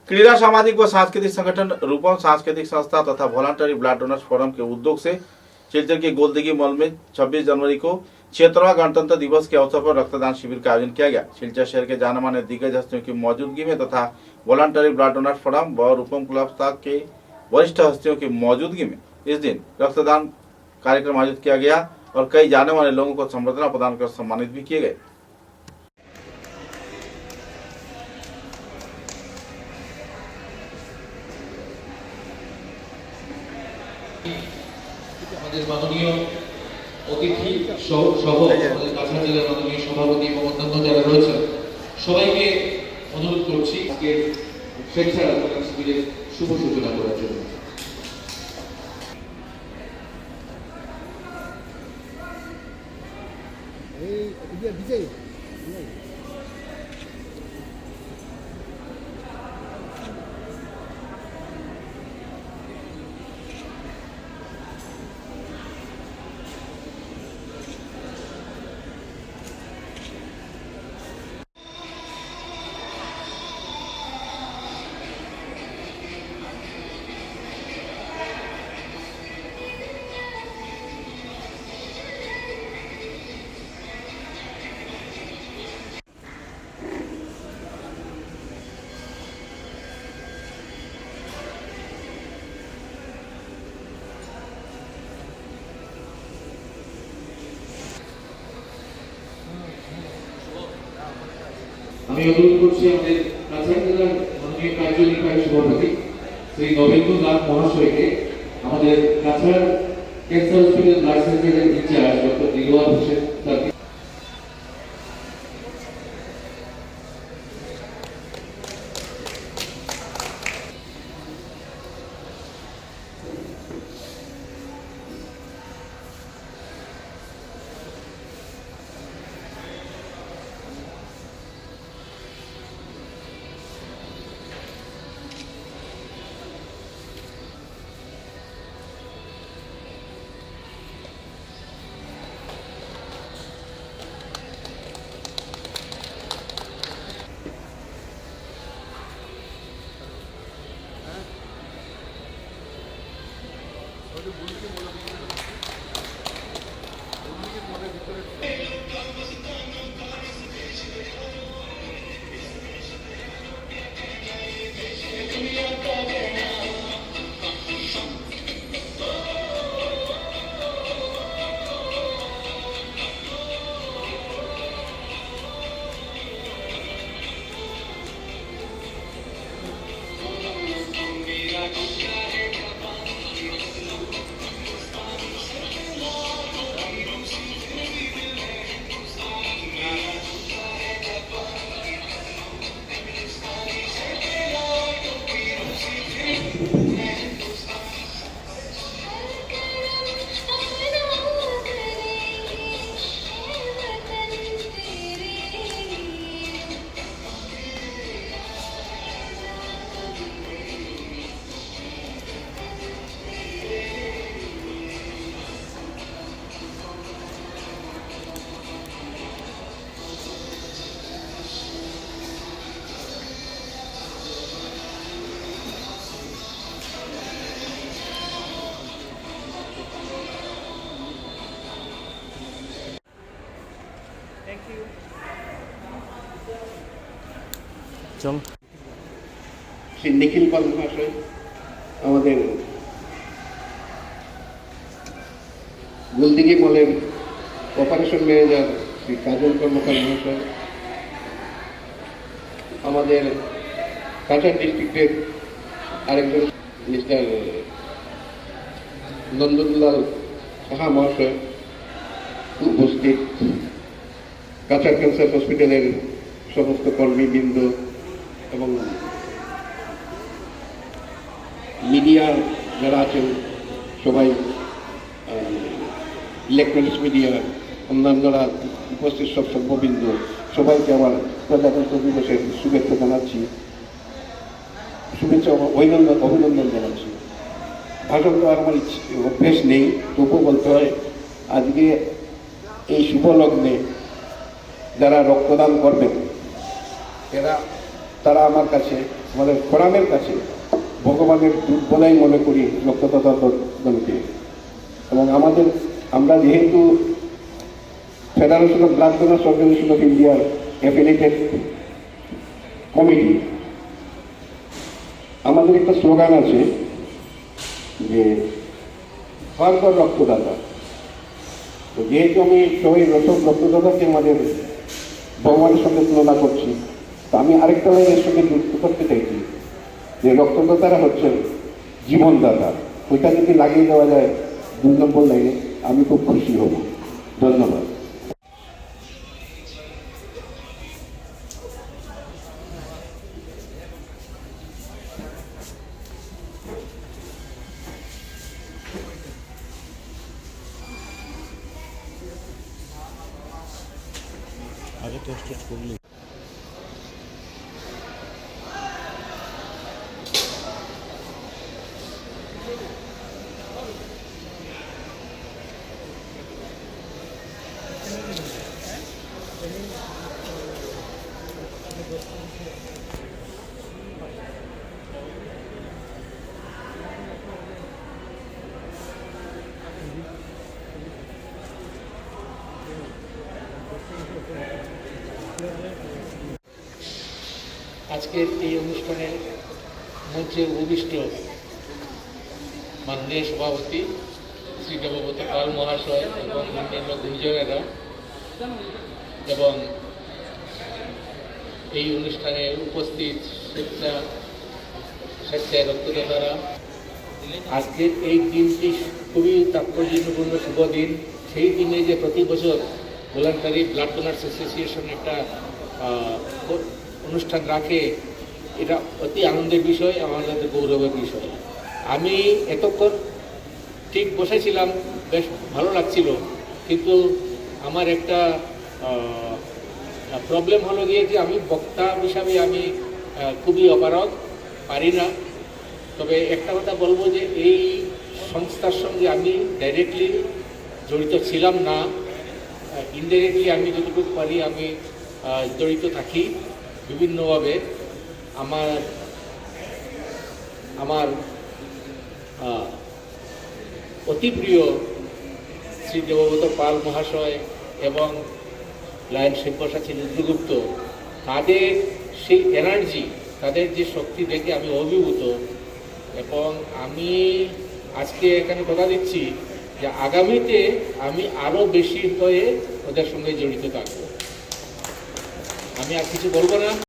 क्रीड़ा सामाजिक व सांस्कृतिक संगठन रूपम सांस्कृतिक संस्था तथा वॉलंटरी ब्लड डोनर्स फोरम के उद्योग से सिलचर के गोलदिघी मॉल में 26 जनवरी को 76वां गणतंत्र दिवस के अवसर पर रक्तदान शिविर का आयोजन किया गया। सिलचर शहर के जाने माने दिग्गज हस्तियों की मौजूदगी में तथा वॉलंटरी ब्लड डोनर्स फोरम व रूपम क्लब के वरिष्ठ हस्तियों की मौजूदगी में इस दिन रक्तदान कार्यक्रम आयोजित किया गया और कई जाने वाले लोगों को संबर्धना प्रदान कर सम्मानित भी किए गए। আমাদের মাননীয় অতিথি সহ আমাদের কাছাড় জেলার মাননীয় সভাপতি এবং অন্যান্য যারা রয়েছেন সবাইকে অনুরোধ করছি আজকে স্বেচ্ছা রক্তদান শিবিরের শুভ সূচনা করার জন্য। আমি অনুরোধ করছি আমাদের কাছাড় জেলার মাননীয় কার্যনির্বাহী সভাপতি শ্রী নবেন্দু নাথ মহাশয়কে আমাদের কাছাড় ক্যান্সার হসপিটাল ব্লাড সেন্টারের ইনচার্জ ডক্টর দিলওয়ার হোসেন স্যারকে শ্রী নিখিল পাল মহাশয়, আমাদের গোলদিঘি মলের অপারেশন ম্যানেজার শ্রী কাজল কর্মকার মহাশয়, আমাদের কাছাড় ডিস্ট্রিক্টের আরেকজন মিস্টার নন্দনলাল সাহা মহাশয় উপস্থিত, কাছাড় ক্যান্সার হসপিটালের সমস্ত কর্মীবৃন্দ এবং মিডিয়ার যারা আছেন সবাই, ইলেকট্রনিক্স মিডিয়া, অন্যান্যরা উপস্থিত সব সভ্যবৃন্দ, সবাইকে আমার প্রজাতন্ত্র দিবসের শুভেচ্ছা জানাচ্ছি, শুভেচ্ছা অভিনন্দন জানাচ্ছি। ভাষণ দেওয়ার আমার অভ্যেস নেই, তবুও বলতে হয় আজকে এই শুভ লগ্নে যারা রক্তদান করবেন তারা আমার কাছে আমাদের ফোরামের কাছে ভগবানের দূত বলেই মনে করি রক্তদাতাগণকে। এবং আমরা যেহেতু federation of blood donors organisation of ইন্ডিয়ার অ্যাফিলিয়েটেড কমিটি, আমাদের একটা স্লোগান আছে যে সরকার রক্তদাতা। তো যেহেতু আমি সবাই রক্তদাতাকে আমাদের ভগবানের সঙ্গে তুলনা করছি, তো আমি আরেকটা লাইনের সঙ্গে যুক্ত করতে চাইছি যে রক্তদাতারা হচ্ছেন জীবনদাতা। ওইটা যদি লাগিয়ে দেওয়া যায় 2 নম্বর লাইনে, আমি খুব খুশি হব। ধন্যবাদ। আজকের এই অনুষ্ঠানের মঞ্চে উপবিষ্ট মাননীয় সভাপতি শ্রী দেবব্রত পাল মহাশয় এবং অন্যান্য গুরুজনেরা এবং এই অনুষ্ঠানে উপস্থিত স্বেচ্ছায় রক্তদাতারা, আজকের এই দিনটি খুবই তাৎপর্যপূর্ণ শুভ দিন। সেই দিনে যে প্রতি বছর ভলান্টারি ব্লাড ডোনার্স অ্যাসোসিয়েশন একটা অনুষ্ঠান রাখে, এটা অতি আনন্দের বিষয়, আমাদের গৌরবের বিষয়। আমি এতক্ষণ ঠিক বসেছিলাম, বেশ ভালো লাগছিল, কিন্তু আমার একটা প্রবলেম হলো গিয়ে যে আমি বক্তা হিসাবে আমি খুবই অপারগ, পারি না। তবে একটা কথা বলবো যে এই সংস্থার সঙ্গে আমি ডাইরেক্টলি জড়িত ছিলাম না, ইনডাইরেক্টলি আমি যতটুকু পারি আমি জড়িত থাকি বিভিন্নভাবে। আমার অতি প্রিয় শ্রী দেবব্রত পাল মহাশয় এবং লায়ন শিবপ্রসাদ রুদ্রগুপ্ত, তাদের সেই এনার্জি, তাদের যে শক্তি দেখে আমি অভিভূত। এবং আমি আজকে এখানে কথা দিচ্ছি যে আগামীতে আমি আরও বেশি হয়ে ওদের সঙ্গে জড়িত থাকবো। আমি আর কিছু বলবো না।